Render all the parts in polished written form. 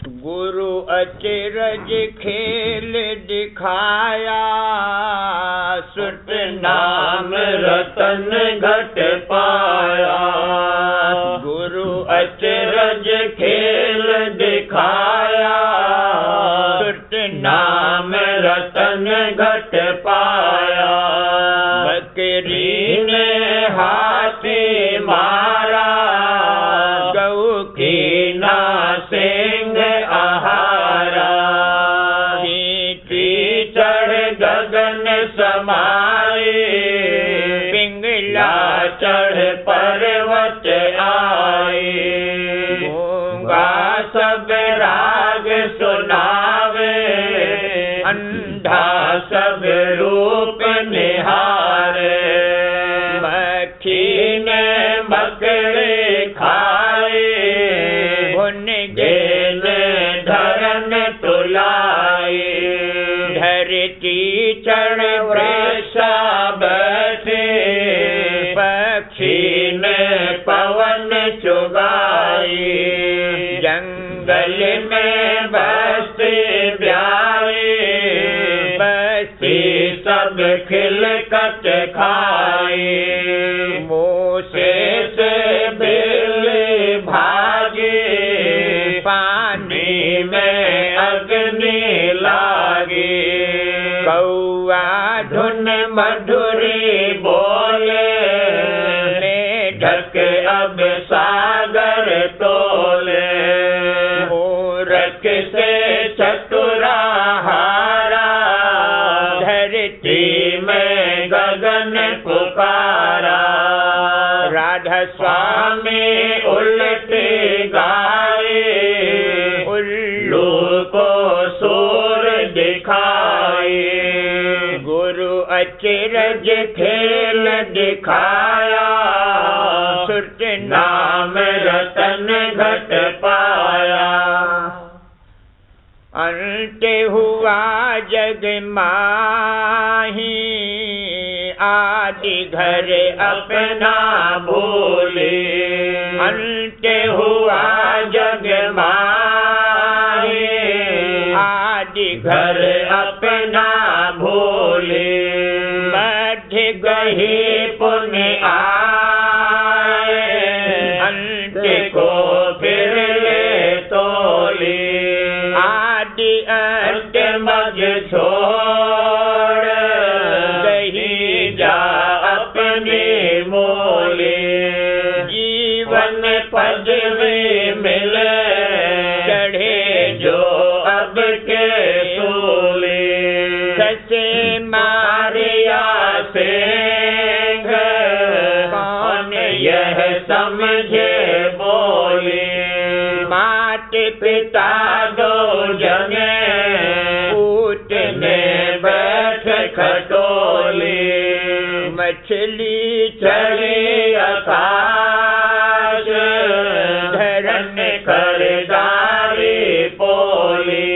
गुरु अचरज खेल दिखाया, सुरत नाम रतन घट पाया। गुरु अचरज खेल दिखाया, सुरत नाम रतन घट पाया। बकरी ने हाथी मारा, गऊ की ना सिंह आहारा। चींटी चढ़ गगन समाए, पिंगला चढ़ पर्वत आए। गूंगा सब राग सुनावे, अंधा सब रूप निहारे। मक्खी ने मकड़े खाए, भुन गेन धरन तुलाए। धरती चढ़ वृषा बैठे, पक्षी ने पवन चुगाए। जंगल में बस्ती ब्याए, बस्ती सब खिलकत खाए। मूसे से बिल्ली भागे, पानी में अग्नि लागे। कौआ धुन मधुरी बोले, मेढक अब सागर तोले। मूर्ख से चतुरा हारा, धरती में गगन पुकारा। राधा स्वामी उल्टी गाए, उल्लू को सूर दिखाए। गुरु अचरज खेल दिखाया, सुरत नाम रतन घट पाया। अंत हुआ जग माही, आदि घर अपना भूले। अंत हुआ जग माही, आदि घर अपना भूले। मध्य गही पुण्य आए, अंत को फिर ले तोले। आदि अंत मज छोड़, गही जा अपने मोले। जीवन पद में मिले, चढ़े जो अब के सोले। ससे मारिया सिंह, कौन यह समझे बोले। मात पिता दो जने, पूतने बैठ खटोले। मछली चढ़ी आकाश, धरन करदारी पोले।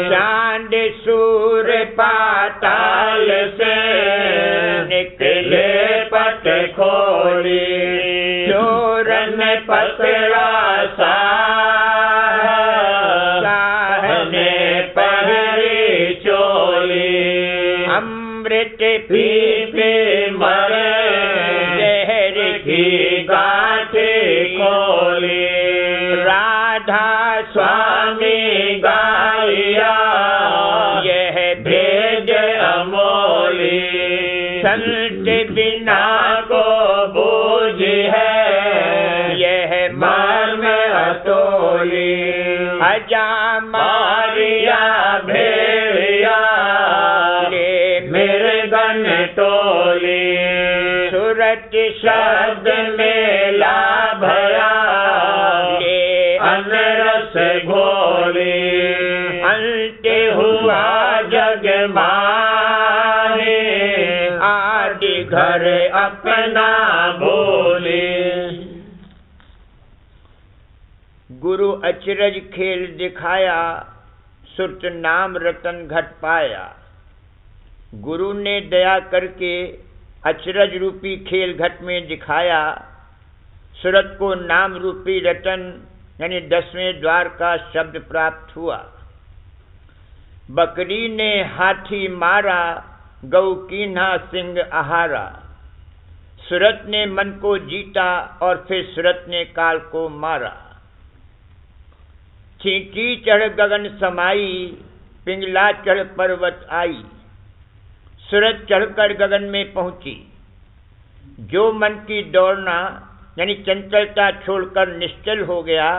चांद सूर पाताल से, निकले पट खोले। चोरन पकड़ा साह ने पहरी चोली। अमृत पी के मरे, जहर की गांठे खोली। राधा स्वामी गाया, यह भेद अमोली। संत बिना को बूझ है, यह मर्म अतोली। अजा मारिया भेड़िया, ले मेरे गन टोली। सूरत शब्द में ला भया, ये अनरस घोली। अंत हुआ जग माहे, आदि घर अपना भूले। गुरु अचरज खेल दिखाया, सुरत नाम रतन घट पाया। गुरु ने दया करके अचरज रूपी खेल घट में दिखाया। सूरत को नाम रूपी रतन यानी 10वें द्वार का शब्द प्राप्त हुआ। बकरी ने हाथी मारा, गौ कीन्हा सिंह आहारा। सूरत ने मन को जीता और फिर सूरत ने काल को मारा। चींटी चढ़ गगन समाई, पिंगला चढ़ पर्वत आई। सूरत चढ़कर गगन में पहुंची। जो मन की दौड़ना यानी चंचलता छोड़कर निश्चल हो गया,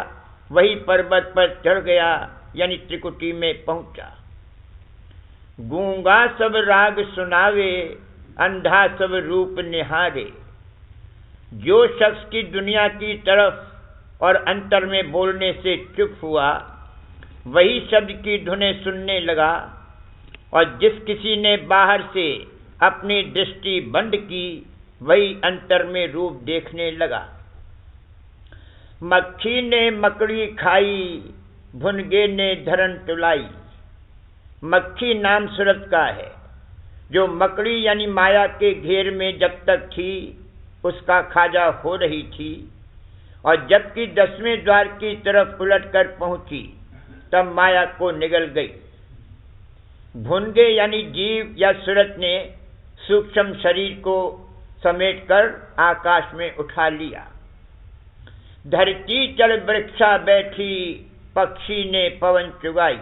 वही पर्वत पर चढ़ गया यानी त्रिकुटी में पहुंचा। गूंगा सब राग सुनावे, अंधा सब रूप निहारे। जो शख्स की दुनिया की तरफ और अंतर में बोलने से चुप हुआ, वही शब्द की धुनें सुनने लगा, और जिस किसी ने बाहर से अपनी दृष्टि बंद की, वही अंतर में रूप देखने लगा। मक्खी ने मकड़ी खाई, भुनगे ने धरन तुलाई। मक्खी नाम सूरत का है, जो मकड़ी यानी माया के घेर में जब तक थी उसका खाजा हो रही थी, और जबकि 10वें द्वार की तरफ उलटकर पहुंची तब माया को निगल गई। भुनगे यानी जीव या सूरत ने सूक्ष्म शरीर को समेटकर आकाश में उठा लिया। धरती चढ़ वृक्षा बैठी, पक्षी ने पवन चुगाई।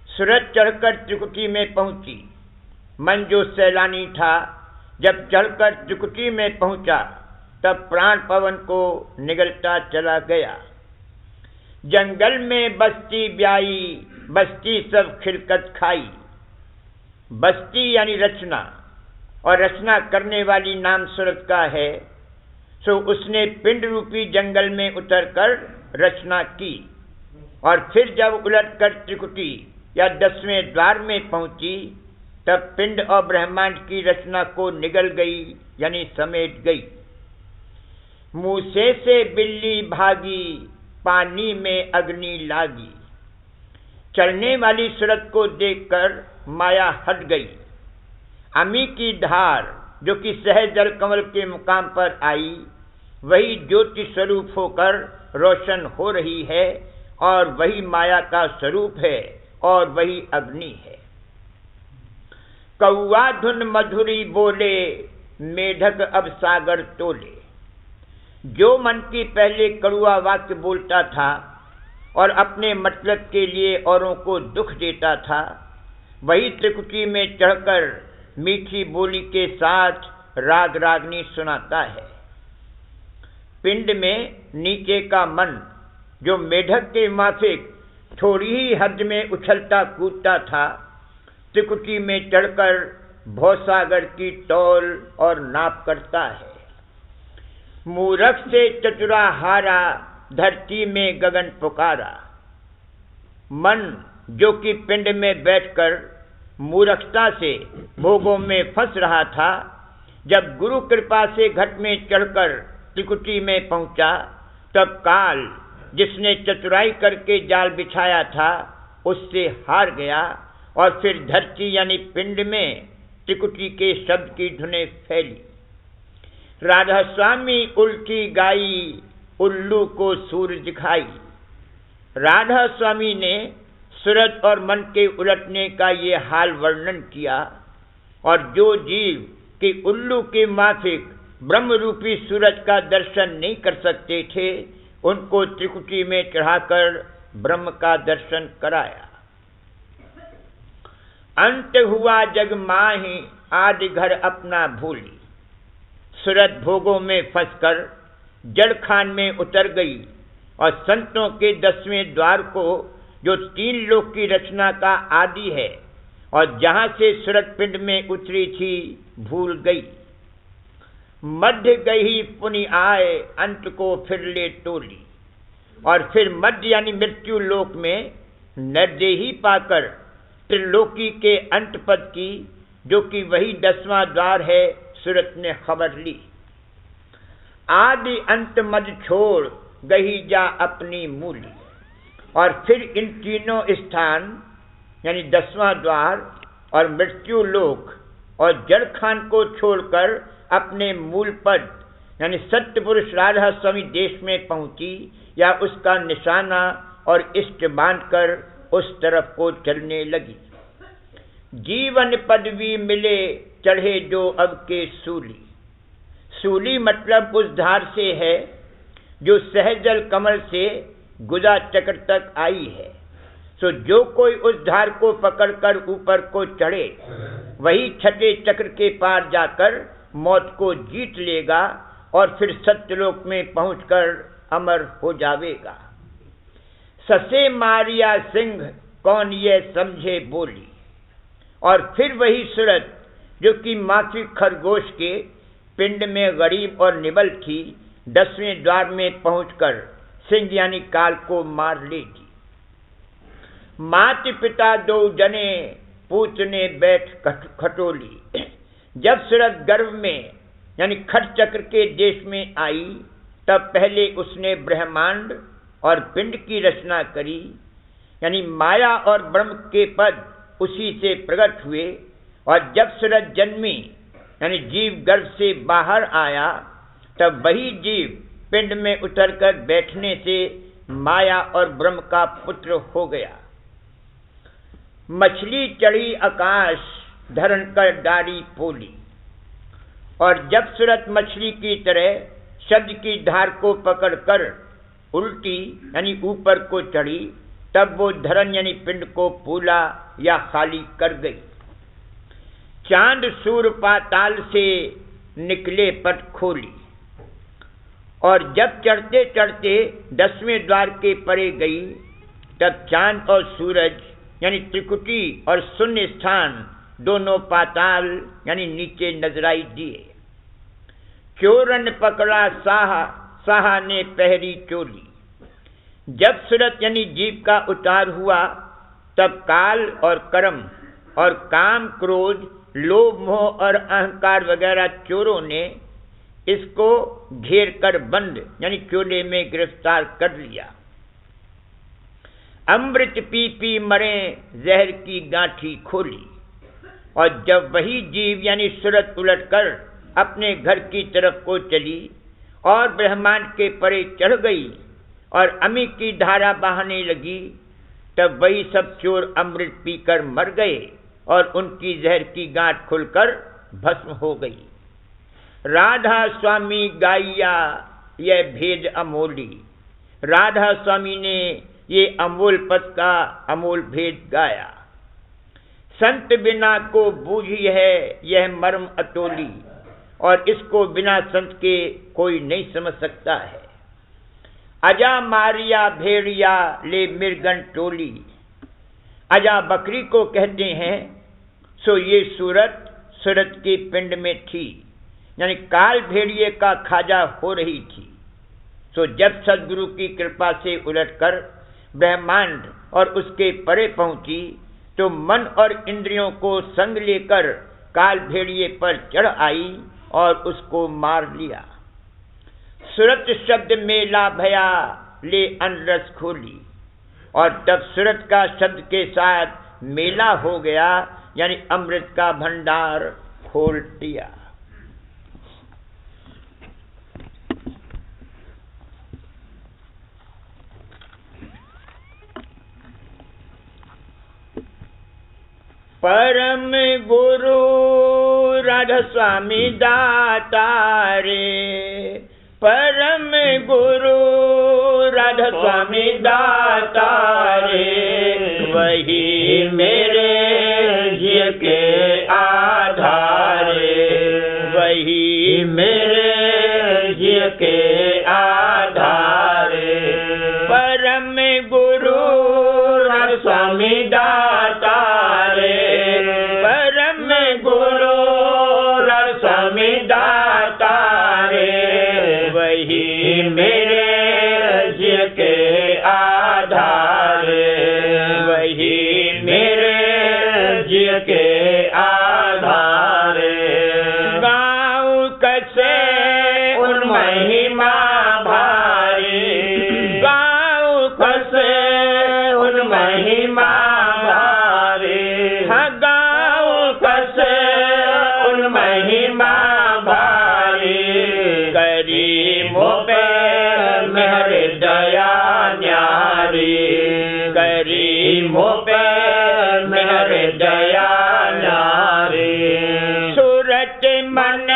सूरत चढ़कर त्रिकुटी में पहुंची। मन जो सैलानी था, जब चढ़कर त्रिकुटी में पहुंचा तब प्राण पवन को निगलता चला गया। जंगल में बस्ती ब्याई, बस्ती सब खिलकत खाई। बस्ती यानी रचना, और रचना करने वाली नाम सूरत का है, सो उसने पिंड रूपी जंगल में उतरकर रचना की, और फिर जब उलटकर त्रिकुटी या 10वें द्वार में पहुंची तब पिंड और ब्रह्मांड की रचना को निगल गई यानी समेट गई। मूसे से बिल्ली भागी, पानी में अग्नि लागी। चढ़ने वाली सूरत को देखकर माया हट गई। अमी की धार जो कि सहज जल कमल के मुकाम पर आई, वही ज्योति स्वरूप होकर रोशन हो रही है, और वही माया का स्वरूप है, और वही अग्नि है। कौआ धुन मधुरी बोले, मेढक अब सागर तोले। जो मन की पहले कड़ुआ वाक्य बोलता था और अपने मतलब के लिए औरों को दुख देता था, वही त्रिकुटी में चढ़कर मीठी बोली के साथ राग रागनी सुनाता है। पिंड में नीचे का मन जो मेढक के माफिक थोड़ी ही हद में उछलता कूदता था, त्रिकुटी में चढ़कर भवसागर की तौल और नाप करता है। मूरख से चतुरा हारा, धरती में गगन पुकारा। मन जो कि पिंड में बैठकर मूर्खता से भोगों में फंस रहा था, जब गुरु कृपा से घट में चढ़कर त्रिकुटी में पहुंचा, तब काल जिसने चतुराई करके जाल बिछाया था उससे हार गया, और फिर धरती यानी पिंड में त्रिकुटी के शब्द की धुनें फैली। राधा स्वामी उल्टी गाई, उल्लू को सूर दिखाई। राधा स्वामी ने सूरत और मन के उलटने का ये हाल वर्णन किया, और जो जीव के उल्लू के माफिक ब्रह्म रूपी सूरज का दर्शन नहीं कर सकते थे, उनको त्रिकुटी में चढ़ाकर ब्रह्म का दर्शन कराया। अंत हुआ जग माही, आदि घर अपना भूली। सूरत भोगों में फंसकर जड़ खान में उतर गई, और संतों के 10वें द्वार को जो 3 लोक की रचना का आदि है, और जहां से सूरत पिंड में उतरी थी, भूल गई। मध्य गई पुनि आए, अंत को फिर ले टोली। और फिर मध्य यानी मृत्यु लोक में निर्देही पाकर त्रिलोकी के अंत पद की, जो कि वही 10वां द्वार है, सूरत ने खबर ली। आदि अंत मद छोड़ गही जा अपनी मूली। और फिर इन तीनों स्थान यानी 10वां द्वार और मृत्यु लोक और जड़ खान को छोड़कर अपने मूल पद यानी सत्य पुरुष राधा स्वामी देश में पहुंची या उसका निशाना और इष्ट बांधकर उस तरफ को चलने लगी। जीवन पदवी मिले चढ़े जो अब के सूली। सूली मतलब उस धार से है जो सहजल कमल से गुदा चक्र तक आई है। तो जो कोई उस धार को पकड़कर ऊपर को चढ़े वही छठे चक्र के पार जाकर मौत को जीत लेगा और फिर सत्यलोक में पहुंचकर अमर हो जावेगा। ससे मारिया सिंह कौन ये समझे बोली। और फिर वही सूरत जो कि माफी खरगोश के पिंड में गरीब और निबल थी 10वें द्वार में पहुंचकर सिंह यानी काल को मार लेगी। मात पिता दो जने पूछने बैठ खटोली। जब सूरत गर्भ में यानी खट चक्र के देश में आई तब पहले उसने ब्रह्मांड और पिंड की रचना करी, यानी माया और ब्रह्म के पद उसी से प्रकट हुए। और जब सूरत जन्मी यानी जीव गर्भ से बाहर आया तब वही जीव पिंड में उतरकर बैठने से माया और ब्रह्म का पुत्र हो गया। मछली चढ़ी आकाश धरण कर डारी पोली। और जब सूरत मछली की तरह शब्द की धार को पकड़कर उल्टी यानी ऊपर को चढ़ी तब वो धरण यानी पिंड को फूला या खाली कर गई। चांद सूर पाताल से निकले पट खोली। और जब चढ़ते चढ़ते 10वें द्वार के परे गई तब चांद और सूरज यानी त्रिकुटी और शून्य स्थान दोनों पाताल यानी नीचे नजराई दिए। चोरन पकड़ा साहा ने पहरी चोली। जब सूरत यानी जीव का उतार हुआ तब काल और कर्म और काम क्रोध लोभ मोह और अहंकार वगैरह चोरों ने इसको घेर कर बंद यानी चोले में गिरफ्तार कर लिया। अमृत पी पी मरे जहर की गांठी खोली। और जब वही जीव यानी सूरत उलटकर अपने घर की तरफ को चली और ब्रह्मांड के परे चढ़ गई और अमी की धारा बहाने लगी तब वही सब चोर अमृत पीकर मर गए और उनकी जहर की गांठ खुलकर भस्म हो गई। राधा स्वामी गाइया यह भेद अमोली। राधा स्वामी ने ये अमोल पद का अमोल भेद गाया। संत बिना को बूझी है यह मर्म अतोली। और इसको बिना संत के कोई नहीं समझ सकता है। अजा मारिया भेड़िया ले मिर्गन टोली। अजा बकरी को कहते हैं। सो ये सूरत के पिंड में थी यानी काल भेड़िए का खाजा हो रही थी। तो जब सदगुरु की कृपा से उलटकर ब्रह्मांड और उसके परे पहुंची तो मन और इंद्रियों को संग लेकर काल भेड़िए पर चढ़ आई और उसको मार लिया। सूरत शब्द मेला भया ले अनरस खोली। और तब सूरत का शब्द के साथ मेला हो गया यानी अमृत का भंडार खोल दिया। परम गुरु राधा स्वामी दाता रे। परम गुरु राधा स्वामी दाता रे। वही मेरे जिय के आधार। वही मेरे जिय के आधार। परम गुरु राधा स्वामी दाता रे। परम गुरु राधा स्वामी दाता रे। वही मेरे जिय के आधार। वही मेरे जिय के आधार। गाँव कसे उन महिमा भारी। गाँव कसे उन महिमा भारी। हाँ गाँव कसे उन महिमा भारी। करी मोह पे मेहर दया न्यारी, करी मोह पे मेहर दया न्यारी। सूरत मन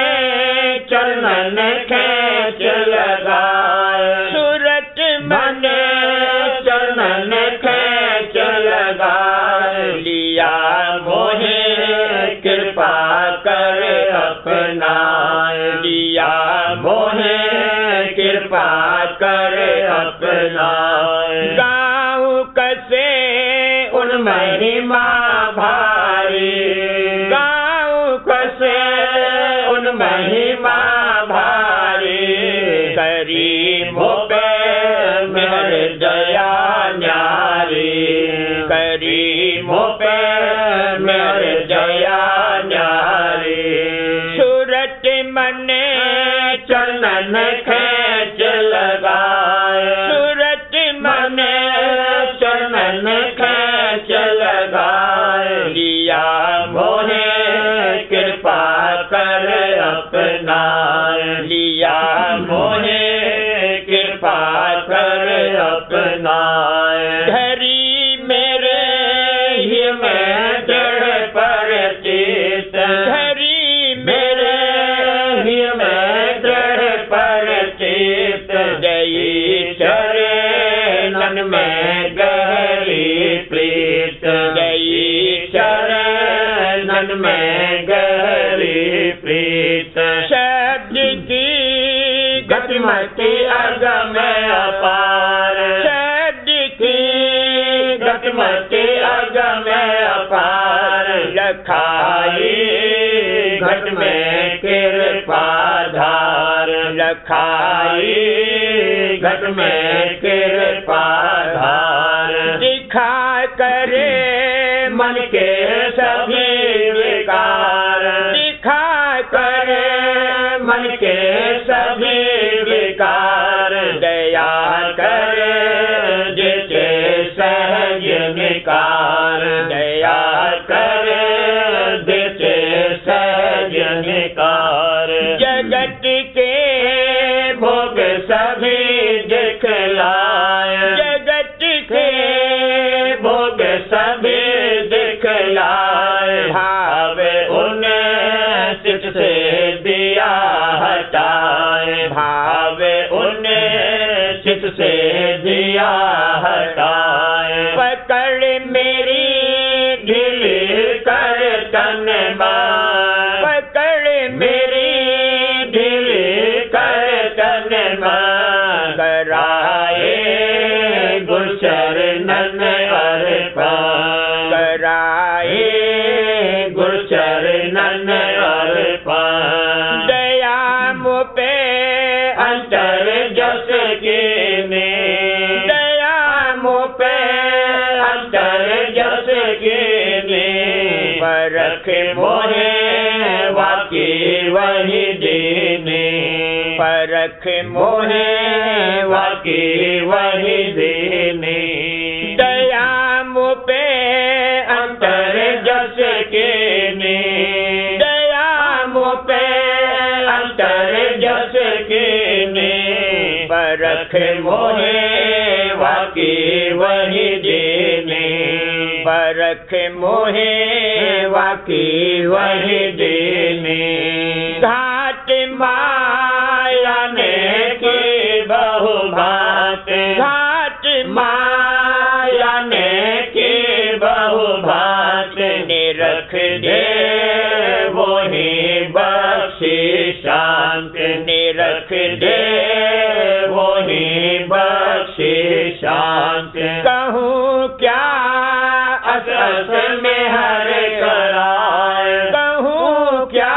चरणन खेच लगाए, सूरत मन चरणन खेच लगाए। लिया मोहे कृपा कर अपनाए, लिया मोहे कृपा कर अपनाए। गाँव कसे उन महिमा भारी, गाँव कसे उन महिमा भारी। करी मोह पे मेहर दया न्यारी, करी मोह पे मेहर दया न्यारी। सूरत मन चरणन खेच लगाए, सूरत मन चरणन खेच लगाए। लिया मोहे कृपा कर अपनाए, लिया मोहे कृपा कर अपनाए। धरी मेरे ही में दृढ़ परचित, धरी मेरे ही में दृढ़ परचित। जई चरणन में गहरी प्रीत, जई चरणन में गहरी प्रीत। शब्द की गतिमति अगम अपार, शब्द की गतिमति अगम अपार। लखाई घट में कृपा धार, लखाई घट में कृपा धार। दिखा करे मन के सभी विकार, दिखा करे मन के सभी विकार। दया करे जिसे सहज निकार, दया करे जिसे सहज निकार। जगत के भोग सभी दिखलाए, जगत के भोग सभी दिखलाए। भावे उन्हें चित से दिया हटाए, भावे उन्हें चित से दिया हटाए। पकड़ मेरी ढीली कर तन बार, पकड़ मेरी ढीली कर तन बार। कराए गुरचरणन अर्पण, कराए गुरचरणन अर्पण। दया मुझ पे अंतर जस कीने, दया मुझ पे अंतर जस कीने। परख मोहे वाकी वही दीने, परख मोहे वाकी वही दीने। दया मुझ पे अंतर जस कीने, दया मुझ पे अंतर जस कीने। परख मोहे वाकी वही दीने, परख मोहे वाकी वही दीने। घाट माया ने की बहु बात, घाट माया ने की बहु बात। निरख दे वही बख्शी शांत, निरख दे वही बख्शी शांत। कहूँ क्या अस अस में हर कराए, कहूँ क्या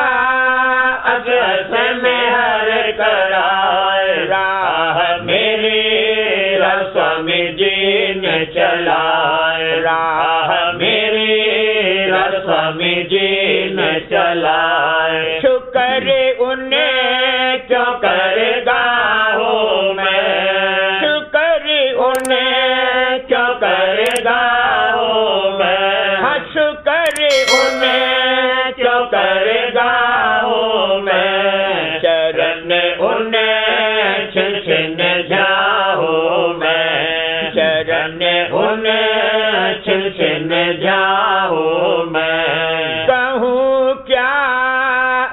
अस अस में हर कराए। राह मेरी स्वामी जी ने चलाए, राह मेरी स्वामी जी ने चलाए। शुक्र उन्हें क्यों करेगा हो मैं, शुक्र उन्हें क्यों करेगा हो मैं। हाँ शुक्र उन्हें क्यों करेगा हो मैं। चरण उन्हें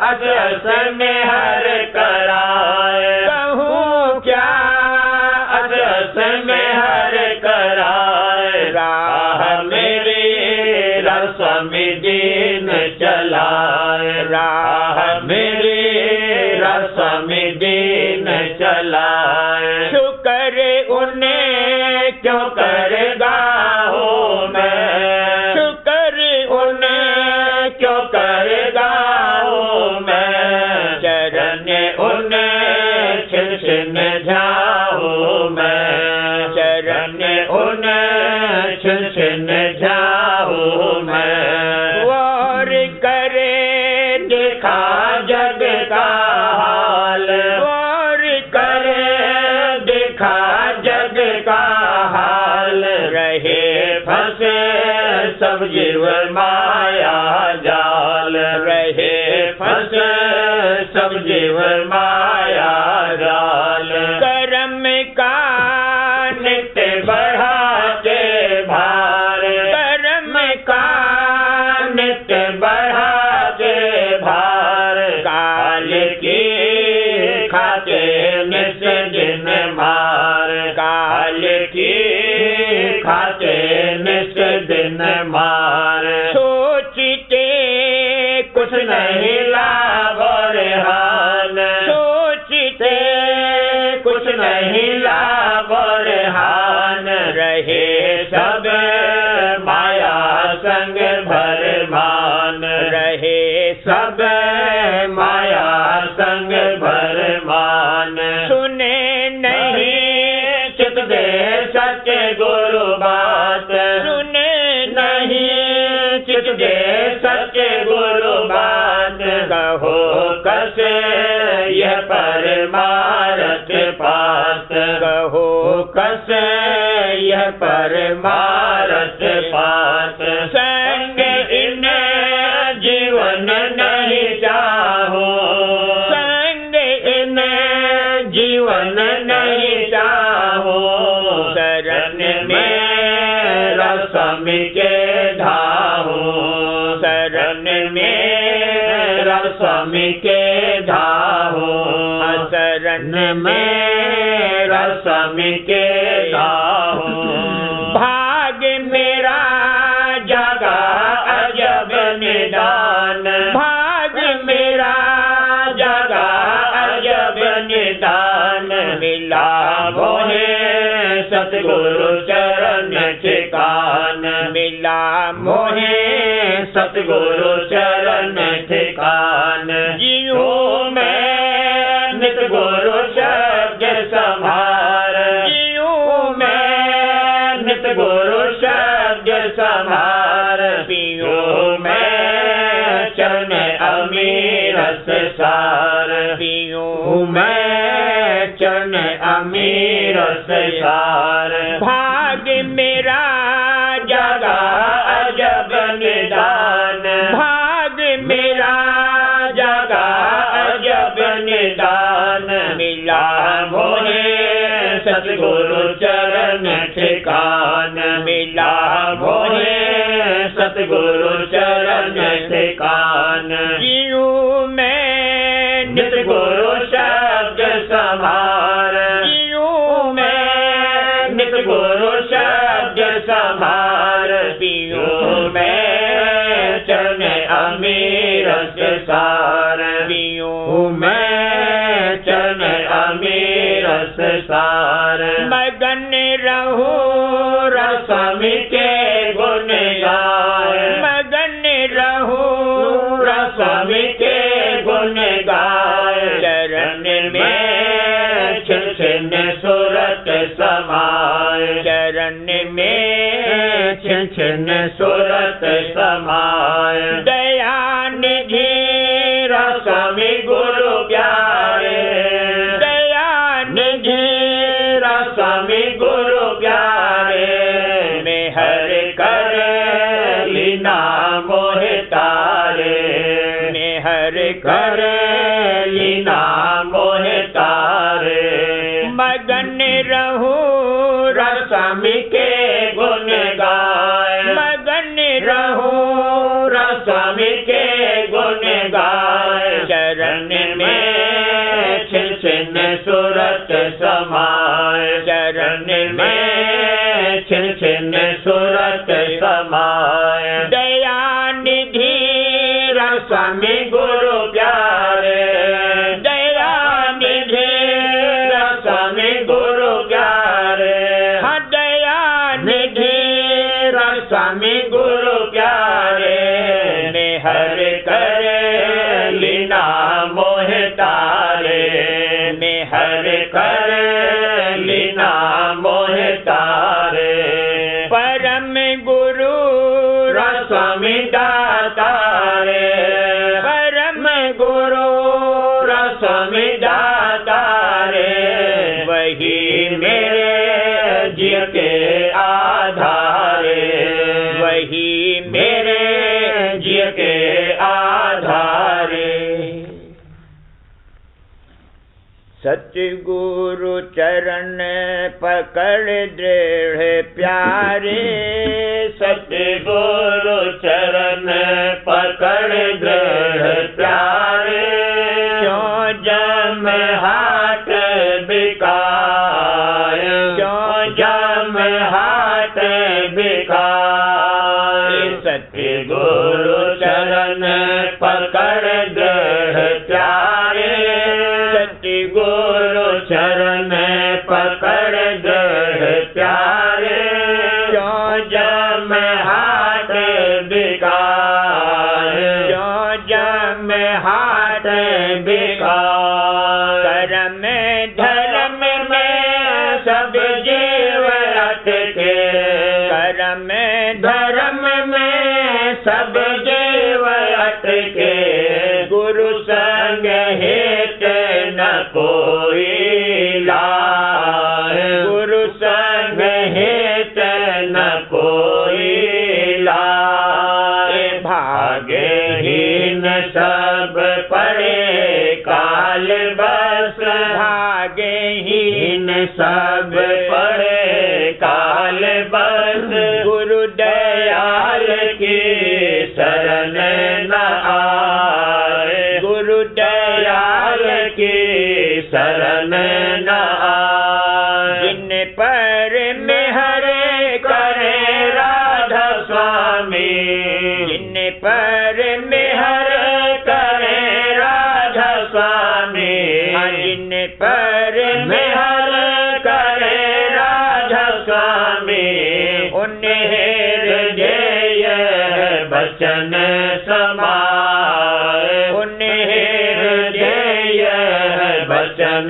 अस अस में हर कराए, कहूँ क्या अस अस में हर कराए, राह मेरे रस्वामी दीन चलाए, राह मेरे रस्वामी दीन चलाए। शुक्र उन्हें क्यों करेगा हूँ मैं, शुक्र उन्हें क्यों करेगा हूँ मैं, चरण उन्हें छिन छिन जाऊँ मैं, चरण उन्हें छिन छिन जाऊँ मैं। और करे देखा जग का हाल, और करे देखा जग का हाल, रहे फंसे सब जीव माया जाल, रहे फंसे सब जीव माया जाल। कर्म का नित्य बढ़ाते भार, कर्म का नित्य बढ़ाते भार, काल की खाते निस दिन मार, काल की खाते निस दिन मार। सोचते कुछ नहीं लाभ और हान, सोचते कुछ नहीं लाभ और हान, रहे सब माया संग भर मान, रहे सब माया संग भर मान। सुने नहीं चित दे सत्य गुरु बात, सुने नहीं चित दे सत्य गुरु बात, कहो कसे यह परमारथ पात, कहो कसे यह परमारथ पात। संग इन जीवन नहीं चाहो, संग इन जीवन नहीं चाहो, शरण में रस्वामी के धाहो, शरण में रस्वामी के धाहो, शरण में रस्वामी के धाहो। भाग मेरा जागा अजब निदान, भाग मेरा जागा अजब निदान, मिला मोहे सतगुरु चरण ठिकान, मिला मोहे सतगुरु चरण ठिकान। जीऊँ मैं नित गुरु शब्द संभार, जीऊँ मैं नित गुरु शब्द संभार, पीऊँ मैं चरण अमीरस सार, पीऊँ मैं चरण अमीरस सार। भाग मेरा जागा अजब निदान, भाग मेरा जागा अजब निदान, मिला मोहे सतगुरु चरण ठिकान, मिला मोहे सतगुरु चरण ठिकान। जीऊँ मैं नित गुरु शब्द संभार, जीऊँ मैं नित गुरु शब्द संभार, पीऊँ मैं चरण अमीरस सार, पीऊँ मैं चरण अमीरस सार। मगन रहूं रस्वामी के गुण गाए, मगन रहूं रस्वामी के गुण गाए, चरण में छिन छिन सूरत समाए, चरण में छिन छिन सूरत समाए। दया निधि रस्वामी गुरु प्यारे, दया निधि रस्वामी गुरु प्यारे, मेहर कर लीना मोहे तारे, मेहर कर लीना मोहे तारे। मगन रहूं रस्वामी के गुण गाए, मगन रहूं रस्वामी के गुण गाए, चरण में छिन छिन सूरत समाए, चरण में छिन छिन सूरत समाए। दया निधि स्वामी गुरु प्यारे, दया निधि स्वामी गुरु प्यारे, हाँ दया निधि स्वामी गुरु प्यारे। मेहर करे लीना मोह तारे, मेहर करे लीना मोह तारे। परम गुरु स्वामी दातारे, परम गुरु स्वामी दातारे। वही मेरे जीव के आधारे, वही मेरे जीव के आधारे। सतगुरु चरण पकड़ दृढ़ प्यारे, सतगुरु चरण पकड़ दृढ़ प्यारे। क्यों जम हाथ बिकाए, क्यों जम हाथ बिकाए। सतगुरु चरण पकड़ दृढ़ प्यारे, सतगुरु चरण पकड़ दृढ़ प्यारे। क्यों जम हाथ बिकाए, क्यों जम हाथ बिकाए। कर्म धर्म में सब जीव अटके, कर्म धर्म में सब जीव अटके। गुरु संग हित न कोई लाए, गुरु संग हित न कोई लाए। भाग्यहीन सब पड़े काल बस, भाग्यहीन सब पड़े काल बस। गुरु दयाल की शरण न आए, गुरु दयाल की शरण न आए। जिन पर मेहर करे राधा स्वामी, जिन पर मेहर करे राधा स्वामी, जिन पर मेहर करे राधा स्वामी। उन्हें हृदय बचन समाए, उन्हें हृदय बचन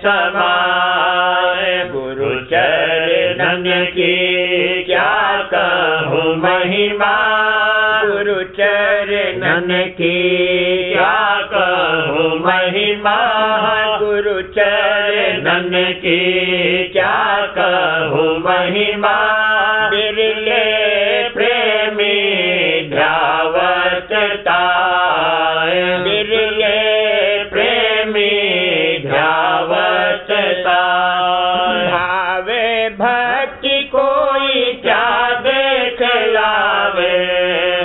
समाए। गुरु चरणन की क्या कहूँ महिमा, गुरु चरणन की क्या कहूँ महिमा। गुरु चरणन की क्या कहूँ महिमा। बिरले प्रेमी ध्यावत ताए, बिरले प्रेमी ध्यावत ताए। भावे भक्ति कोई क्या देख लावे,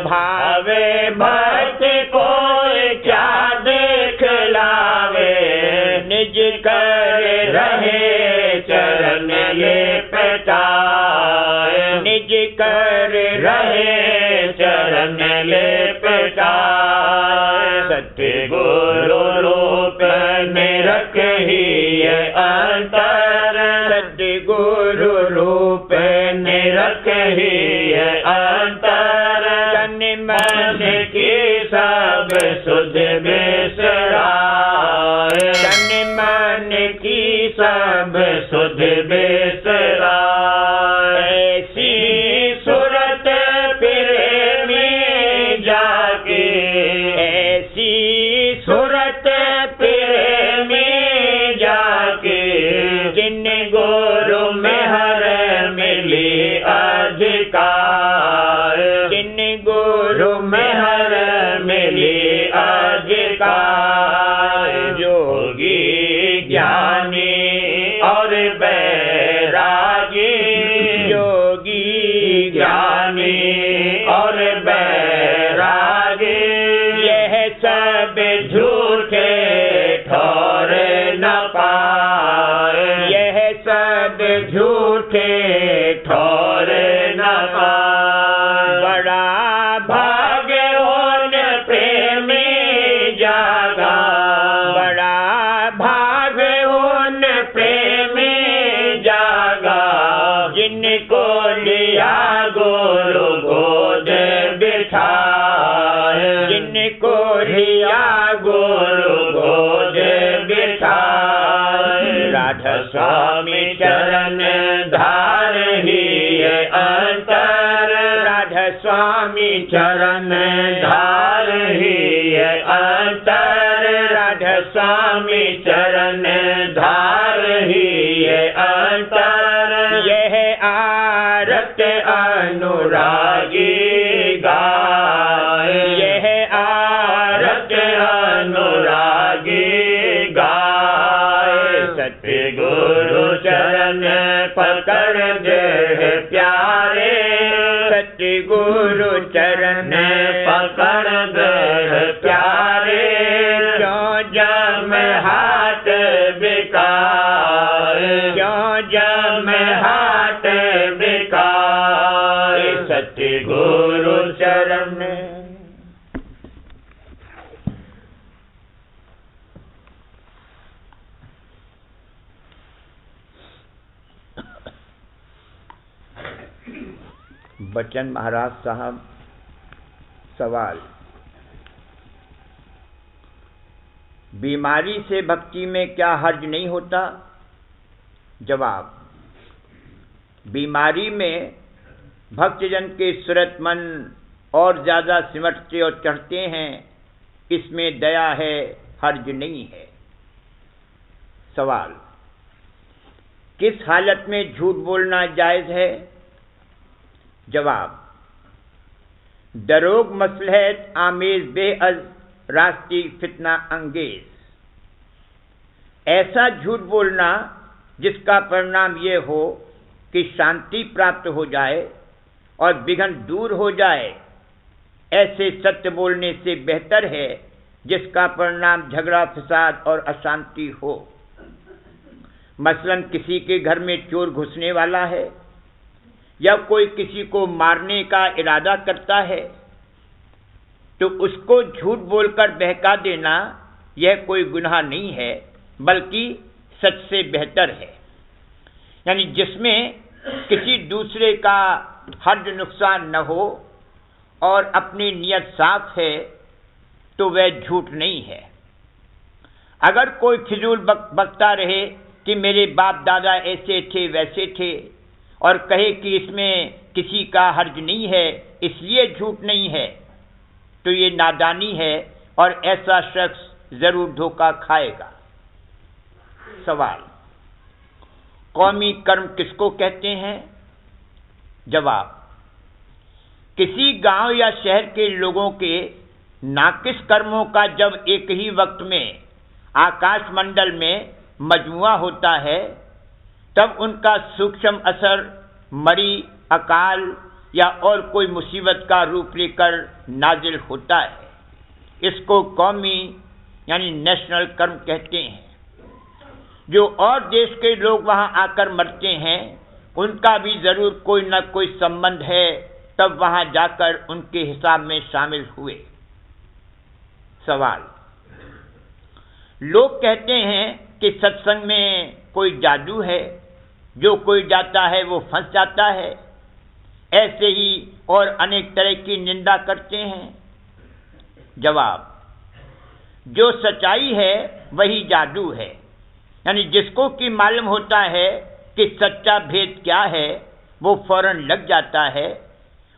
भावे भक्ति कोई क्या देख लावे। निज कर रहे चरण ये पटाए, निज कर रहे चरण ये पटाए। सतगुरु रूप में रखी अंतर, सतगुरु रूप में रखी अंतर। तन मन की सब सुध बिसराए, तन मन की सब सुध बिसराए। ऐसी सूरत प्रेमी जाके, ऐसी सूरत प्रेमी जाके। जिन गुरु मेहर मिली अधिकार, जिन गुरु मेहर मिली अधिकार। योगी ज्ञानी और बैरागी, योगी ज्ञानी और बैरागी। यह सब झूठे जागा। बड़ा भाग उन प्रेमी जागा, जिनको लिया गुरु गोद बिठाए, जिनको लिया गुरु गोद बिठाए। राधा स्वामी चरण धार ही अंतर, राधा स्वामी चरण धार ही अंतर, राधा स्वामी चरण धार ही अंतर। यह आरत अनुरागी गाए, यह आरत अनुरागी गाए। सत्य गुरु चरण पकड़ दे प्यारे, सत्य गुरु चरण पकड़ दे प्यारे। क्यों जम हाथ बिकाए, क्यों जम हाथ बिकाए। सत्य गुरु चरण बच्चन महाराज साहब। सवाल, बीमारी से भक्ति में क्या हर्ज नहीं होता? जवाब, बीमारी में भक्तजन के सूरत मन और ज्यादा सिमटते और चढ़ते हैं, इसमें दया है, हर्ज नहीं है। सवाल, किस हालत में झूठ बोलना जायज है? जवाब, दरोग मसलहत आमेज बेअज रास्ती फितना अंगेज। ऐसा झूठ बोलना जिसका परिणाम यह हो कि शांति प्राप्त हो जाए और विघ्न दूर हो जाए, ऐसे सत्य बोलने से बेहतर है जिसका परिणाम झगड़ा फसाद और अशांति हो। मसलन किसी के घर में चोर घुसने वाला है या कोई किसी को मारने का इरादा करता है, तो उसको झूठ बोलकर बहका देना यह कोई गुनाह नहीं है, बल्कि सच से बेहतर है। यानी जिसमें किसी दूसरे का हर्ज नुकसान न हो और अपनी नीयत साफ है, तो वह झूठ नहीं है। अगर कोई फिजूल बकता रहे कि मेरे बाप दादा ऐसे थे वैसे थे, और कहे कि इसमें किसी का हर्ज नहीं है इसलिए झूठ नहीं है, तो ये नादानी है और ऐसा शख्स जरूर धोखा खाएगा। सवाल, कौमी कर्म किसको कहते हैं? जवाब, किसी गांव या शहर के लोगों के नाकिस कर्मों का जब एक ही वक्त में आकाश मंडल में मजमुआ होता है, तब उनका सूक्ष्म असर मरी, अकाल या और कोई मुसीबत का रूप लेकर नाजिल होता है। इसको कौमी यानी नेशनल कर्म कहते हैं। जो और देश के लोग वहां आकर मरते हैं, उनका भी जरूर कोई न कोई संबंध है, तब वहां जाकर उनके हिसाब में शामिल हुए। सवाल, लोग कहते हैं कि सत्संग में कोई जादू है, जो कोई जाता है वो फंस जाता है। ऐसे ही और अनेक तरह की निंदा करते हैं। जवाब, जो सच्चाई है वही जादू है। यानी जिसको कि मालूम होता है कि सच्चा भेद क्या है, वो फौरन लग जाता है,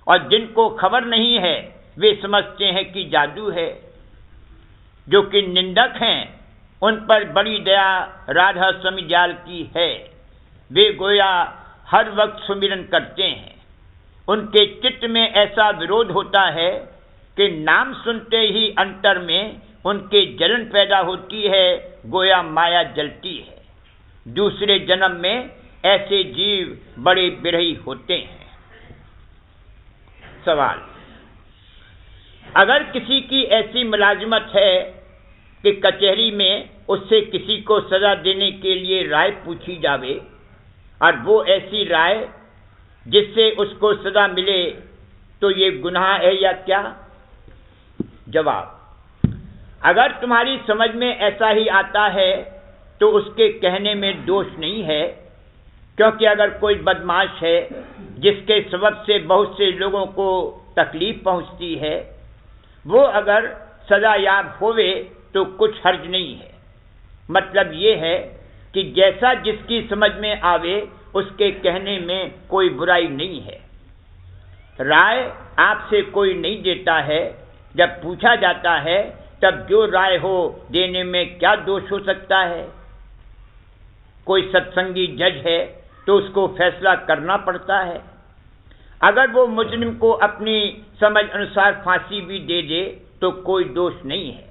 और जिनको खबर नहीं है वे समझते हैं कि जादू है। जो कि निंदक हैं, उन पर बड़ी दया राधा स्वामी दयाल की है। वे गोया हर वक्त सुमिरन करते हैं। उनके चित्त में ऐसा विरोध होता है कि नाम सुनते ही अंतर में उनके जलन पैदा होती है, गोया माया जलती है। दूसरे जन्म में ऐसे जीव बड़े बिरही होते हैं। सवाल, अगर किसी की ऐसी मुलाजिमत है कि कचहरी में उससे किसी को सजा देने के लिए राय पूछी जावे, और वो ऐसी राय जिससे उसको सजा मिले, तो ये गुनाह है या क्या? जवाब, अगर तुम्हारी समझ में ऐसा ही आता है तो उसके कहने में दोष नहीं है, क्योंकि अगर कोई बदमाश है जिसके सबब से बहुत से लोगों को तकलीफ पहुंचती है, वो अगर सजा याब होवे तो कुछ हर्ज नहीं है। मतलब ये है कि जैसा जिसकी समझ में आवे उसके कहने में कोई बुराई नहीं है। राय आपसे कोई नहीं देता है, जब पूछा जाता है तब जो राय हो देने में क्या दोष हो सकता है। कोई सत्संगी जज है तो उसको फैसला करना पड़ता है। अगर वो मुजरिम को अपनी समझ अनुसार फांसी भी दे दे तो कोई दोष नहीं है,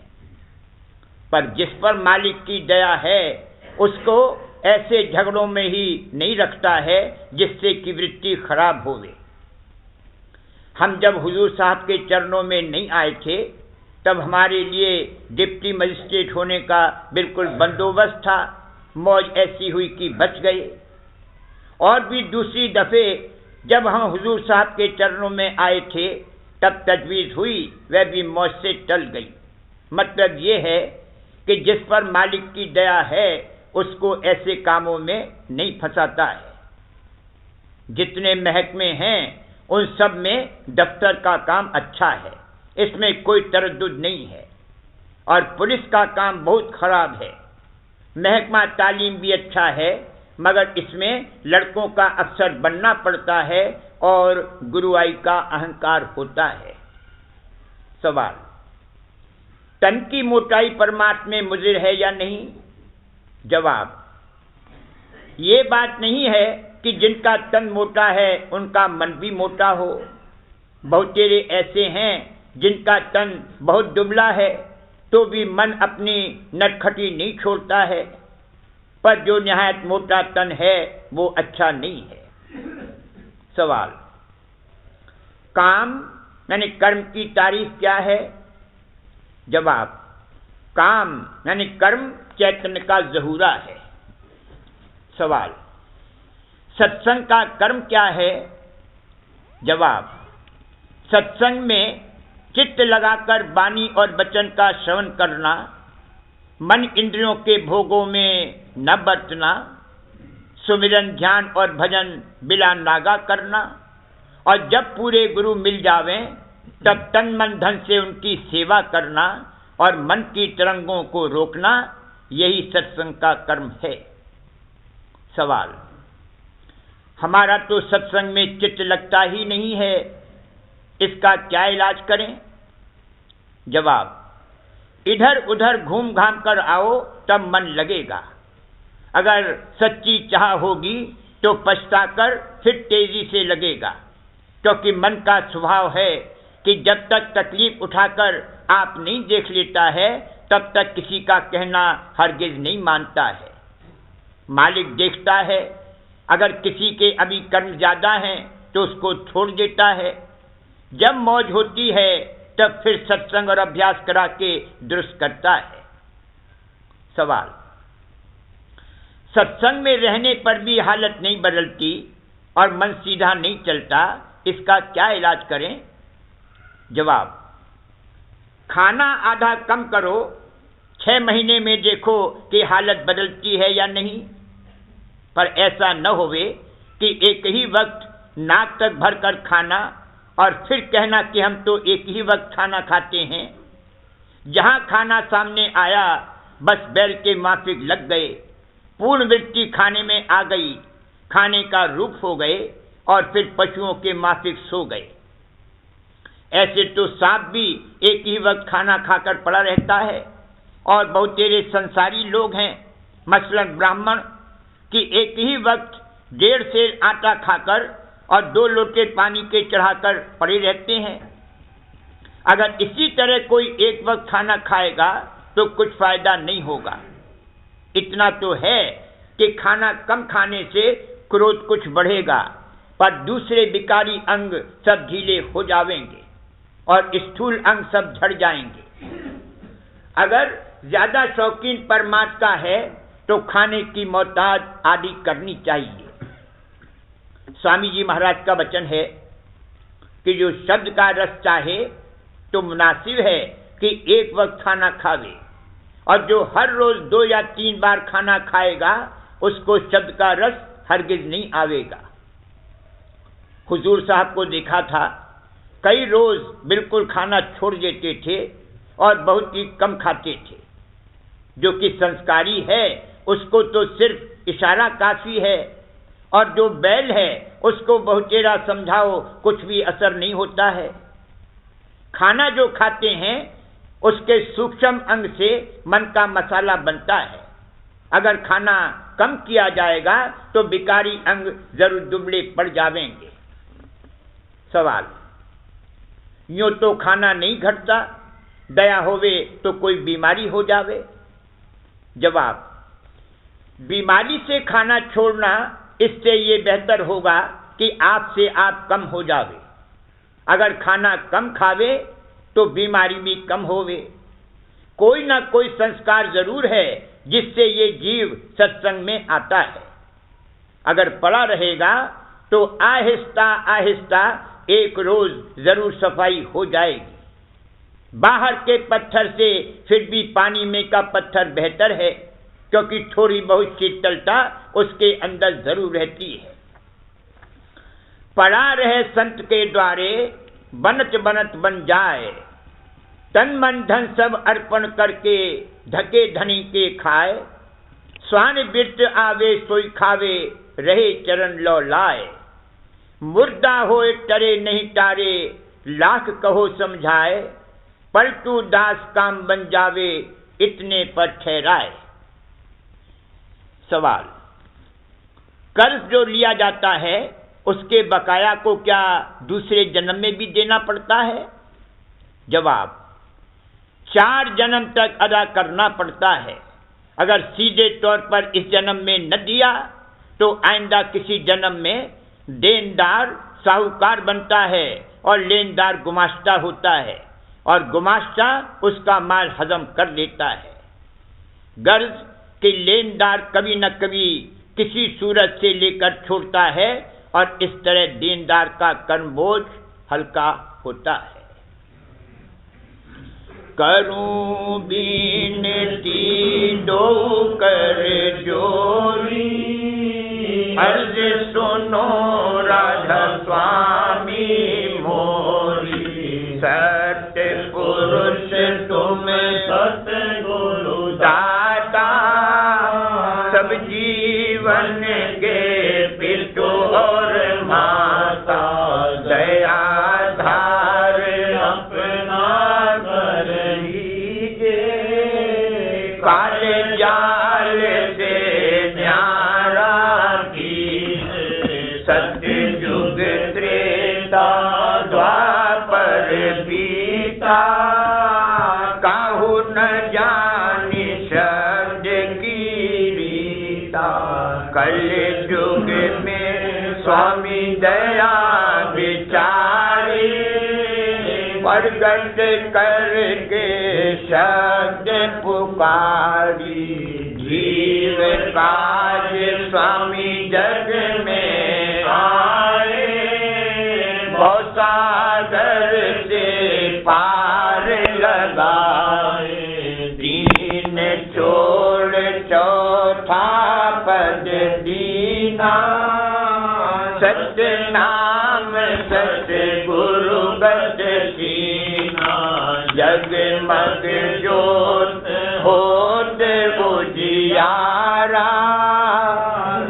पर जिस पर मालिक की दया है उसको ऐसे झगड़ों में ही नहीं रखता है जिससे कि वृत्ति खराब होवे। हम जब हुजूर साहब के चरणों में नहीं आए थे तब हमारे लिए डिप्टी मजिस्ट्रेट होने का बिल्कुल बंदोबस्त था। मौज ऐसी हुई कि बच गए। और भी दूसरी दफे जब हम हुजूर साहब के चरणों में आए थे तब तजवीज़ हुई, वह भी मौज से टल गई। मतलब ये है कि जिस पर मालिक की दया है उसको ऐसे कामों में नहीं फंसाता है। जितने महकमे हैं उन सब में दफ्तर का काम अच्छा है, इसमें कोई तरद्दुद नहीं है। और पुलिस का काम बहुत खराब है। महकमा तालीम भी अच्छा है, मगर इसमें लड़कों का अफसर बनना पड़ता है और गुरुआई का अहंकार होता है। सवाल, तन की मोटाई परमात्मा में मुज़िर है या नहीं? जवाब, ये बात नहीं है कि जिनका तन मोटा है उनका मन भी मोटा हो। बहुतेरे ऐसे हैं जिनका तन बहुत दुबला है तो भी मन अपनी नटखटी नहीं छोड़ता है, पर जो निहायत मोटा तन है वो अच्छा नहीं है। सवाल, काम यानी कर्म की तारीफ क्या है? जवाब, काम यानी कर्म चैतन्य का ज़हूरा है। सवाल, सत्संग का कर्म क्या है? जवाब, सत्संग में चित्त लगाकर वाणी और वचन का श्रवण करना, मन इंद्रियों के भोगों में न बरतना, सुमिरन ध्यान और भजन बिला नागा करना, और जब पूरे गुरु मिल जावें तब तन मन धन से उनकी सेवा करना और मन की तरंगों को रोकना, यही सत्संग का कर्म है। सवाल, हमारा तो सत्संग में चित्त लगता ही नहीं है, इसका क्या इलाज करें? जवाब, इधर उधर घूम घाम कर आओ तब मन लगेगा। अगर सच्ची चाह होगी तो पछताकर फिर तेजी से लगेगा, क्योंकि मन का स्वभाव है कि जब तक तकलीफ उठाकर आप नहीं देख लेता है तब तक किसी का कहना हरगिज नहीं मानता है। मालिक देखता है, अगर किसी के अभी कर्म ज्यादा हैं तो उसको छोड़ देता है। जब मौज होती है तब फिर सत्संग और अभ्यास करा के दुरुस्त करता है। सवाल, सत्संग में रहने पर भी हालत नहीं बदलती और मन सीधा नहीं चलता, इसका क्या इलाज करें? जवाब, खाना आधा कम करो, 6 महीने में देखो कि हालत बदलती है या नहीं। पर ऐसा न होवे कि एक ही वक्त नाक तक भरकर खाना और फिर कहना कि हम तो एक ही वक्त खाना खाते हैं। जहां खाना सामने आया बस बैल के माफिक लग गए, पूर्ण वृत्ति खाने में आ गई, खाने का रूप हो गए और फिर पशुओं के माफिक सो गए। ऐसे तो सांप भी एक ही वक्त खाना खाकर पड़ा रहता है। और बहुत तेरे संसारी लोग हैं, मसलन ब्राह्मण, कि एक ही वक्त 1.5 सेर आटा खाकर और 2 लोटे पानी के चढ़ाकर पड़े रहते हैं। अगर इसी तरह कोई एक वक्त खाना खाएगा तो कुछ फायदा नहीं होगा। इतना तो है कि खाना कम खाने से क्रोध कुछ बढ़ेगा, पर दूसरे विकारी अंग सब ढीले हो जाएंगे और स्थूल अंग सब झड़ जाएंगे। अगर ज्यादा शौकीन परमात्मा है तो खाने की मोहताज आदि करनी चाहिए। स्वामी जी महाराज का वचन है कि जो शब्द का रस चाहे तो मुनासिब है कि एक वक्त खाना खावे, और जो हर रोज 2 या 3 बार खाना खाएगा उसको शब्द का रस हरगिज नहीं आवेगा। हुजूर साहब को देखा था, कई रोज बिल्कुल खाना छोड़ देते थे और बहुत ही कम खाते थे। जो कि संस्कारी है उसको तो सिर्फ इशारा काफी है, और जो बैल है उसको बहुतेरा समझाओ कुछ भी असर नहीं होता है। खाना जो खाते हैं उसके सूक्ष्म अंग से मन का मसाला बनता है। अगर खाना कम किया जाएगा तो विकारी अंग जरूर दुबले पड़ जाएंगे। सवाल, यूं तो खाना नहीं घटता, दया होवे तो कोई बीमारी हो जावे। जवाब, बीमारी से खाना छोड़ना, इससे ये बेहतर होगा कि आपसे आप कम हो जावे। अगर खाना कम खावे तो बीमारी भी कम होवे। कोई ना कोई संस्कार जरूर है जिससे ये जीव सत्संग में आता है। अगर पड़ा रहेगा तो आहिस्ता आहिस्ता एक रोज जरूर सफाई हो जाएगी। बाहर के पत्थर से फिर भी पानी में का पत्थर बेहतर है, क्योंकि थोड़ी बहुत शीतलता उसके अंदर जरूर रहती है। पड़ा रहे संत के द्वारे, बनत बनत बन जाए, तन मन धन सब अर्पण करके ढके धनी के खाए। स्वान बिरत आवे सोई खावे, रहे चरण लो लाए। मुर्दा होए टरे नहीं टारे, लाख कहो समझाए। पलटू दास काम बन जावे, इतने पर ठहराए। सवाल, कर्ज जो लिया जाता है उसके बकाया को क्या दूसरे जन्म में भी देना पड़ता है? जवाब, 4 जन्म तक अदा करना पड़ता है। अगर सीधे तौर पर इस जन्म में न दिया तो आइंदा किसी जन्म में देनदार साहूकार बनता है और लेनदार गुमाश्ता होता है, और गुमाश्ता उसका माल हजम कर लेता है। गर्ज के लेनदार कभी न कभी किसी सूरत से लेकर छोड़ता है, और इस तरह देनदार का कर्म बोझ हल्का होता है। करूं बीनती दो कर जोरी, अर्ज सुनो राधा स्वामी मोरी। सत्य पुरुष तुम सतगुरु दाता, सब जीवन के पितु और माता। दया धार अपना कर लीजे, काले जाल से न्यारा की। सत्य युग त्रेता द्वापर बीता, काहू न जानी शब्द की रीता। कल युग में स्वामी दया विचारी, प्रगट करके शब्द पुकारी। जीव काज स्वामी जग में आए, भवसागर से पार लगाए। दीन छोड़ चौथा पद दीना, सत्य नाम सत्य गुरु गत सीना। जगमग ज्योत होत उजियारा,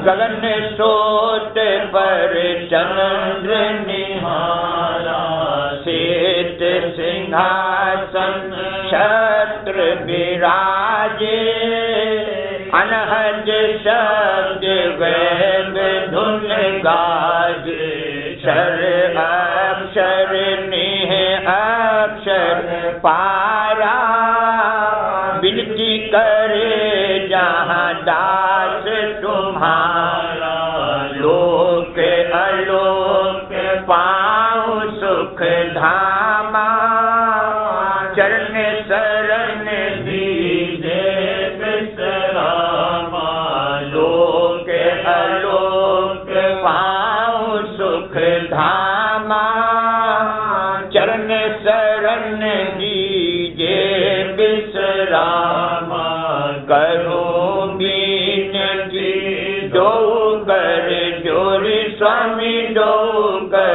गगन सोत पर चंद्र निहारा। श्वेत सिंहासन छत्र विराजे, अनहद शब्द वेद धुन गाजे। क्षर अक्षर निह अक्षर पारा, विनती करे जहाँ दास तुम्हारा। लोक अलोक पाऊँ सुख धामा, चरण शरण दीजे विश्रामा। लोक अलोक पाऊँ सुख धामा, चरण शरण दीजे दो कर जोरी स्वामी दो कर